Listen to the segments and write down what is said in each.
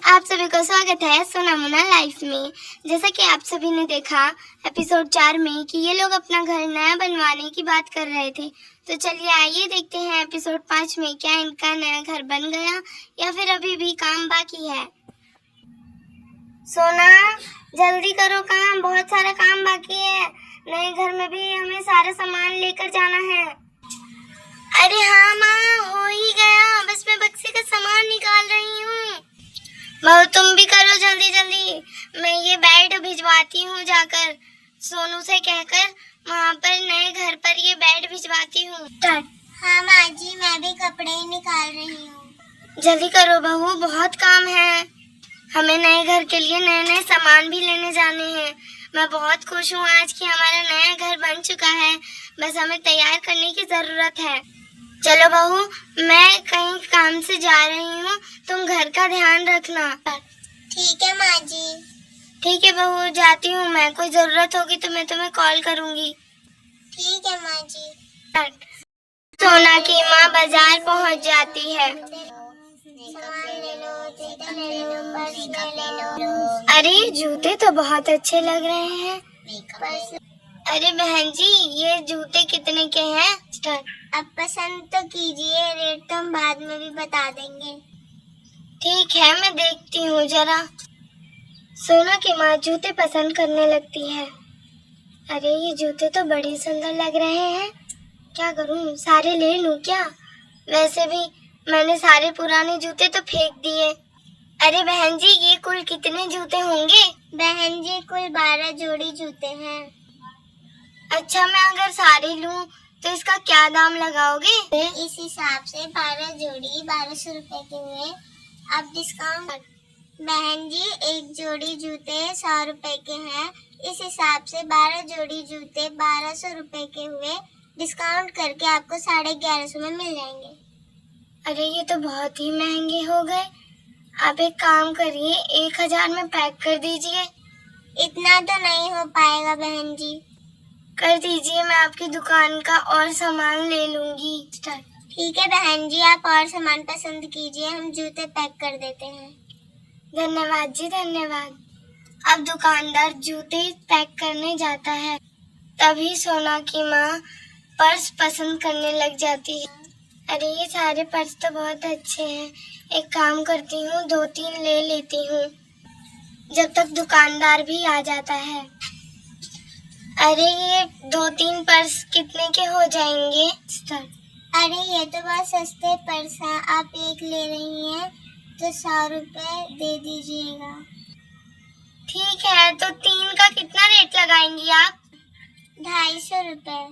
आप सभी को स्वागत है सोना मोना लाइफ में। जैसा कि आप सभी ने देखा एपिसोड 4 में कि ये लोग अपना घर नया बनवाने की बात कर रहे थे, तो चलिए आइए देखते हैं एपिसोड 5 में क्या इनका नया घर बन गया या फिर अभी भी काम बाकी है। सोना जल्दी करो काम, बहुत सारा काम बाकी है। नए घर में भी हमें सारा सामान लेकर जाना है। अरे हाँ माँ, हो ही गया, बस मैं बक्से का सामान निकाल रही हूँ। बहू तुम भी करो जल्दी जल्दी। मैं ये बेड भिजवाती हूँ, जाकर सोनू से कहकर वहाँ पर नए घर पर ये बेड भिजवाती हूँ। हाँ माँ जी, मैं भी कपड़े निकाल रही हूँ। जल्दी करो बहू, बहुत काम है। हमें नए घर के लिए नए नए सामान भी लेने जाने हैं। मैं बहुत खुश हूँ आज कि हमारा नया घर बन चुका है, बस हमें तैयार करने की जरूरत है। चलो बहू, मैं कहीं काम से जा रही हूँ, तुम घर का ध्यान रखना। ठीक है माँ जी। ठीक है बहू, जाती हूँ मैं। कोई जरूरत होगी तो मैं तुम्हें कॉल करूँगी। ठीक है माँ जी। सोना की माँ बाजार पहुँच जाती है। सामान ले लो, जूते ले लो, पर्स ले लो। अरे जूते तो बहुत अच्छे लग रहे हैं। पर्स। अरे बहन जी, ये जूते कितने के हैं? अब पसंद तो कीजिए, रेट तो हम बाद में भी बता देंगे। ठीक है, मैं देखती हूँ जरा। सोना की माँ जूते पसंद करने लगती है। अरे ये जूते तो बड़े सुंदर लग रहे हैं। क्या करूँ, सारे ले लूँ क्या? वैसे भी मैंने सारे पुराने जूते तो फेंक दिए। अरे बहन जी, ये कुल कितने जूते होंगे? बहन जी, कुल 12 जोड़ी जूते हैं। अच्छा, मैं अगर सारे लूँ तो इसका क्या दाम लगाओगे? इस हिसाब से 12 जोड़ी 1200 रुपए के हुए। अब डिस्काउंट। बहन जी, एक जोड़ी जूते 100 रुपए के हैं। इस हिसाब से 12 जोड़ी जूते 1200 रुपए के हुए। डिस्काउंट करके आपको 1150 में मिल जाएंगे। अरे ये तो बहुत ही महंगे हो गए। आप एक काम करिए, 1000 में पैक कर दीजिए। इतना तो नहीं हो पाएगा बहन जी। कर दीजिए, मैं आपकी दुकान का और सामान ले लूंगी। ठीक है बहन जी, आप और सामान पसंद कीजिए, हम जूते पैक कर देते हैं। धन्यवाद जी, धन्यवाद। अब दुकानदार जूते पैक करने जाता है, तभी सोना की माँ पर्स पसंद करने लग जाती है। अरे ये सारे पर्स तो बहुत अच्छे हैं। एक काम करती हूँ, 2-3 ले लेती हूँ, जब तक दुकानदार भी आ जाता है। अरे ये 2-3 पर्स कितने के हो जाएंगे? अरे ये तो बहुत सस्ते पर्स हैं, आप एक ले रही हैं तो 100 रुपए दे दीजिएगा। ठीक है, तो 3 का कितना रेट लगाएंगी आप? 250 रुपए।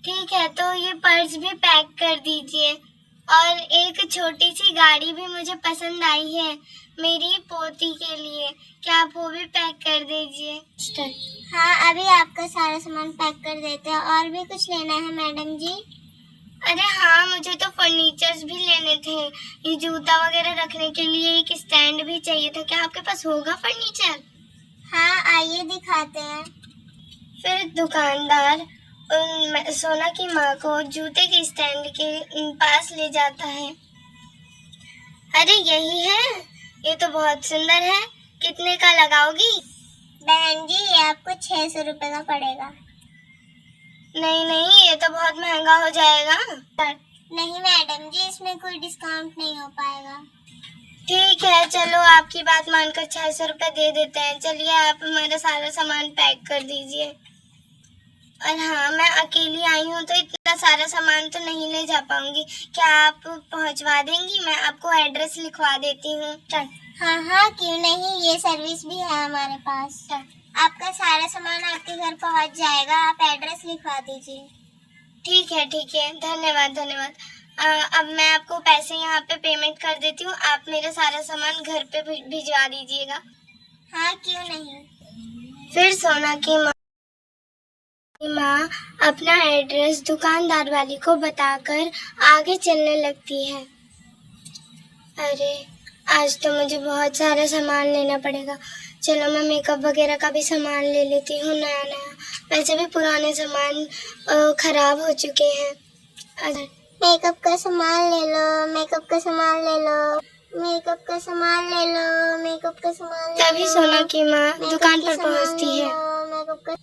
ठीक है, तो ये पर्स भी पैक कर दीजिए। और एक छोटी सी गाड़ी भी मुझे पसंद आई है मेरी पोती के लिए, क्या आप वो भी पैक कर दीजिए? हाँ, अभी आपका सारा सामान पैक कर देते हैं। और भी कुछ लेना है मैडम जी? अरे हाँ, मुझे तो फर्नीचर्स भी लेने थे। ये जूता वगैरह रखने के लिए एक स्टैंड भी चाहिए था। क्या आपके पास होगा फर्नीचर? हाँ, आइए दिखाते हैं। फिर दुकानदार सोना की माँ को जूते के स्टैंड के पास ले जाता है। अरे यही है, ये तो बहुत सुंदर है। कितने का लगाओगी? बहन जी, ये आपको 600 रुपए का पड़ेगा। नहीं नहीं, ये तो बहुत महंगा हो जाएगा। नहीं मैडम जी, इसमें कोई डिस्काउंट नहीं हो पाएगा। ठीक है, चलो आपकी बात मानकर 600 रुपए दे देते हैं। चलिए आप हमारा सारा सामान पैक कर दीजिए। और हाँ, मैं अकेली आई हूँ तो इतना सारा सामान तो नहीं ले जा पाऊंगी। क्या आप पहुँचवा देंगी? मैं आपको एड्रेस लिखवा देती हूँ। हाँ हाँ, क्यों नहीं, ये सर्विस भी है हमारे पास। आपका सारा सामान आपके घर पहुँच जाएगा, आप एड्रेस लिखवा दीजिए। ठीक है, धन्यवाद धन्यवाद। अब मैं आपको पैसे यहाँ पे पेमेंट कर देती हूँ, आप मेरा सारा सामान घर पे भिजवा दीजिएगा। हाँ, क्यों नहीं। फिर सोना की माँ अपना एड्रेस दुकानदार वाली को बताकर आगे चलने लगती है। अरे आज तो मुझे बहुत सारा सामान लेना पड़ेगा। चलो मैं मेकअप वगैरह का भी सामान ले लेती हूँ नया नया। वैसे भी पुराने सामान खराब हो चुके हैं। मेकअप का सामान ले लो, मेकअप का सामान ले लो। मेकअप का सामान ले लो, मेकअप का सामान ले तभी लो, सोना की माँ मेकअप दुकान की पर सामान पहुंचती ले है। लो, मेकअप का।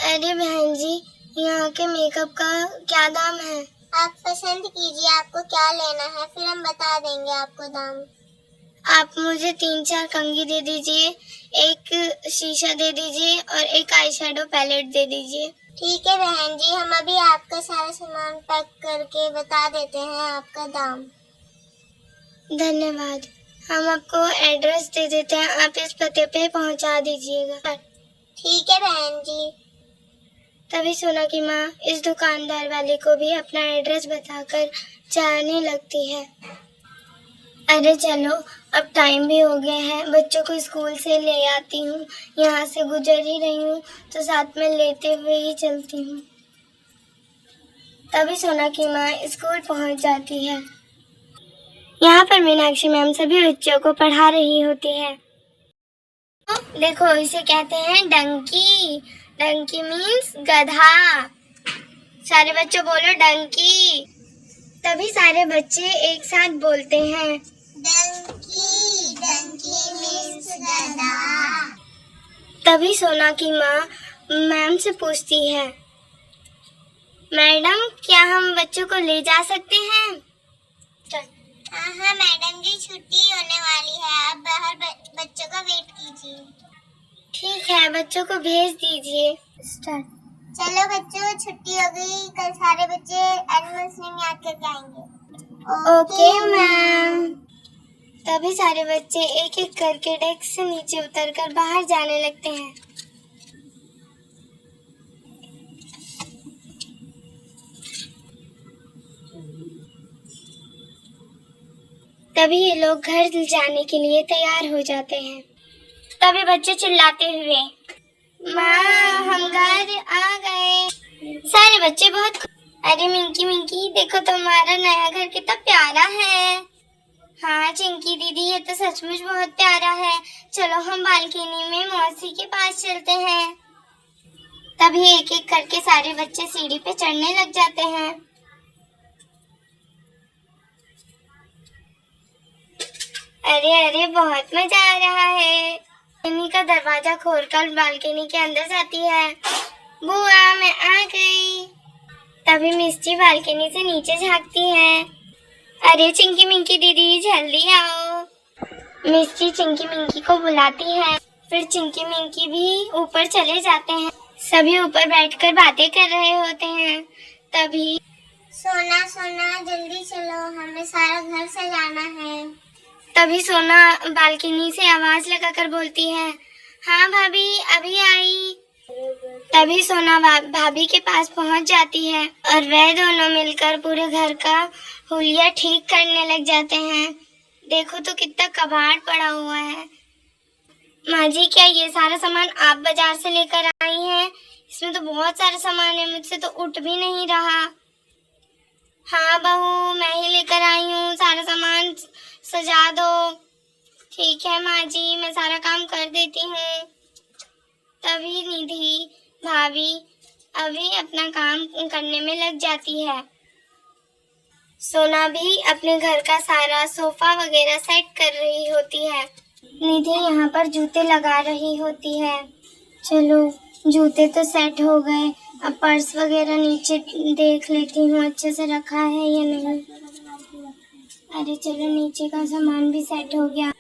अरे बहन जी, यहाँ के मेकअप का क्या दाम है? आप पसंद कीजिए आपको क्या लेना है, फिर हम बता देंगे आपको दाम। आप मुझे 3-4 कंघी दे दीजिए, एक शीशा दे दीजिए और एक आई शेडो पैलेट दे दीजिए। ठीक है बहन जी, हम अभी आपका सारा सामान पैक करके बता देते हैं आपका दाम। धन्यवाद। हम आपको एड्रेस दे देते हैं, आप इस पते पे पहुंचा दीजिएगा। ठीक है बहन जी। तभी सोना की माँ इस दुकानदार वाले को भी अपना एड्रेस बताकर जाने लगती है। अरे चलो, अब टाइम भी हो गया है, बच्चों को स्कूल से ले आती हूँ। यहाँ से गुजर ही रही हूँ तो साथ में लेते हुए ही चलती हूँ। तभी सोना की माँ स्कूल पहुँच जाती है। यहाँ पर मीनाक्षी मैम सभी बच्चों को पढ़ा रही होती है। देखो, इसे कहते हैं डंकी। डंकी मीन्स गधा। सारे बच्चों बोलो डंकी। तभी सारे बच्चे एक साथ बोलते हैं डंकी, डंकी मीन्स गधा। तभी सोना की माँ मैम से पूछती है, मैडम क्या हम बच्चों को ले जा सकते हैं? हाँ मैडम जी, छुट्टी होने वाली है, आप बाहर बच्चों का वेट कीजिए। ठीक है, बच्चों को भेज दीजिए। चलो बच्चों, छुट्टी हो गई, कल सारे बच्चे एनुअल स्विम याद करके आएंगे। Okay ma'am. तभी सारे बच्चे एक एक करके डेस्क से नीचे उतरकर बाहर जाने लगते हैं। तभी ये लोग घर जाने के लिए तैयार हो जाते हैं। तभी बच्चे चिल्लाते हुए, माँ हम घर आ गए। सारे बच्चे बहुत अरे मिंकी मिंकी, देखो तुम्हारा नया घर कितना प्यारा है। हाँ चिंकी दीदी, ये तो सचमुच बहुत प्यारा है। चलो हम बालकनी में मौसी के पास चलते हैं। तभी एक एक करके सारे बच्चे सीढ़ी पे चढ़ने लग जाते हैं। अरे अरे, बहुत मजा आ रहा है। बालकनी का दरवाजा खोलकर बालकनी के अंदर जाती है। बुआ मैं आ गई। तभी मिस्टी बालकनी से नीचे झांकती है। अरे चिंकी मिंकी दीदी जल्दी आओ। मिस्टी चिंकी मिंकी को बुलाती है। फिर चिंकी मिंकी भी ऊपर चले जाते हैं। सभी ऊपर बैठकर बातें कर रहे होते हैं। तभी सोना सोना जल्दी चलो, हमें सारा घर सजाना है। तभी सोना बालकनी से आवाज लगाकर बोलती है, हाँ भाभी अभी आई। तभी सोना भाभी के पास पहुंच जाती है और वह दोनों मिलकर पूरे घर का हुलिया ठीक करने लग जाते हैं। देखो तो कितना कबाड़ पड़ा हुआ है। माँ जी, क्या ये सारा सामान आप बाजार से लेकर आई हैं? इसमें तो बहुत सारा सामान है, मुझसे तो उठ भी नहीं रहा। हाँ बहू, मैं ही लेकर आई हूँ, सारा सामान सजा दो। ठीक है माँ जी, मैं सारा काम कर देती हूँ। तभी निधि भाभी अभी अपना काम करने में लग जाती है। सोना भी अपने घर का सारा सोफा वगैरह सेट कर रही होती है। निधि यहाँ पर जूते लगा रही होती है। चलो जूते तो सेट हो गए, अब पर्स वगैरह नीचे देख लेती हूँ अच्छे से रखा है या नहीं। अरे चलो, नीचे का सामान भी सेट हो गया।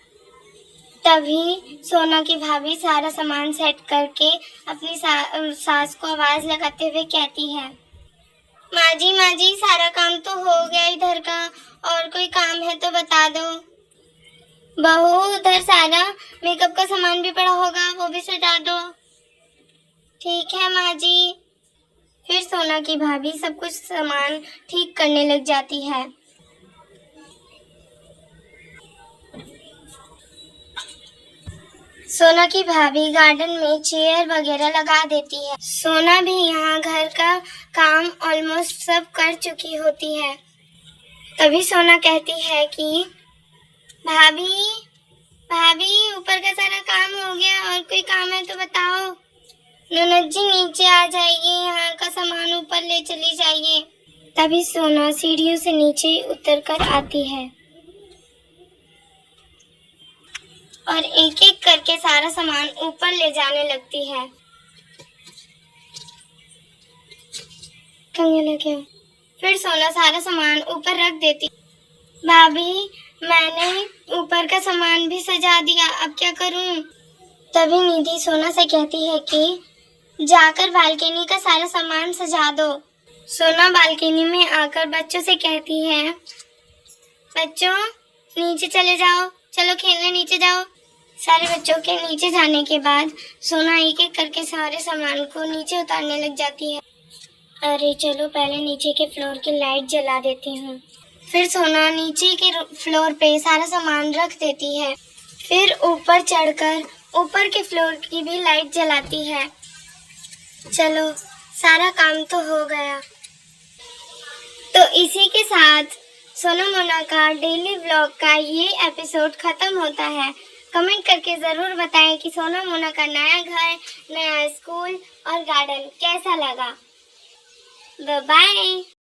तभी सोना की भाभी सारा सामान सेट करके अपनी सास को आवाज लगाते हुए कहती है, माँ जी सारा काम तो हो गया इधर का, और कोई काम है तो बता दो। बहू, उधर सारा मेकअप का सामान भी पड़ा होगा, वो भी सजा दो। ठीक है माँ जी। फिर सोना की भाभी सब कुछ सामान ठीक करने लग जाती है। सोना की भाभी गार्डन में चेयर वगैरह लगा देती है। सोना भी यहाँ घर का काम ऑलमोस्ट सब कर चुकी होती है। तभी सोना कहती है कि भाभी ऊपर का सारा काम हो गया, और कोई काम है तो बताओ। ननद जी नीचे आ जाइए, यहाँ का सामान ऊपर ले चली जाइए। तभी सोना सीढ़ियों से नीचे उतरकर आती है। और एक एक करके सारा सामान ऊपर ले जाने लगती है। फिर सोना सारा सामान ऊपर रख देती। भाभी, मैंने ऊपर का सामान भी सजा दिया, अब क्या करूं? तभी निधि सोना से कहती है कि जाकर बालकनी का सारा सामान सजा दो। सोना बालकनी में आकर बच्चों से कहती है, बच्चों नीचे चले जाओ, चलो खेलने नीचे जाओ। सारे बच्चों के नीचे जाने के बाद सोना एक एक करके सारे सामान को नीचे उतारने लग जाती है। अरे चलो पहले नीचे के फ्लोर की लाइट जला देती हूँ। फिर सोना नीचे के फ्लोर पे सारा सामान रख देती है। फिर ऊपर चढ़कर ऊपर के फ्लोर की भी लाइट जलाती है। चलो सारा काम तो हो गया। तो इसी के साथ सोना मोना का डेली व्लॉग का ये एपिसोड खत्म होता है। कमेंट करके ज़रूर बताएं कि सोना मोना का नया घर, नया स्कूल और गार्डन कैसा लगा। Bye bye.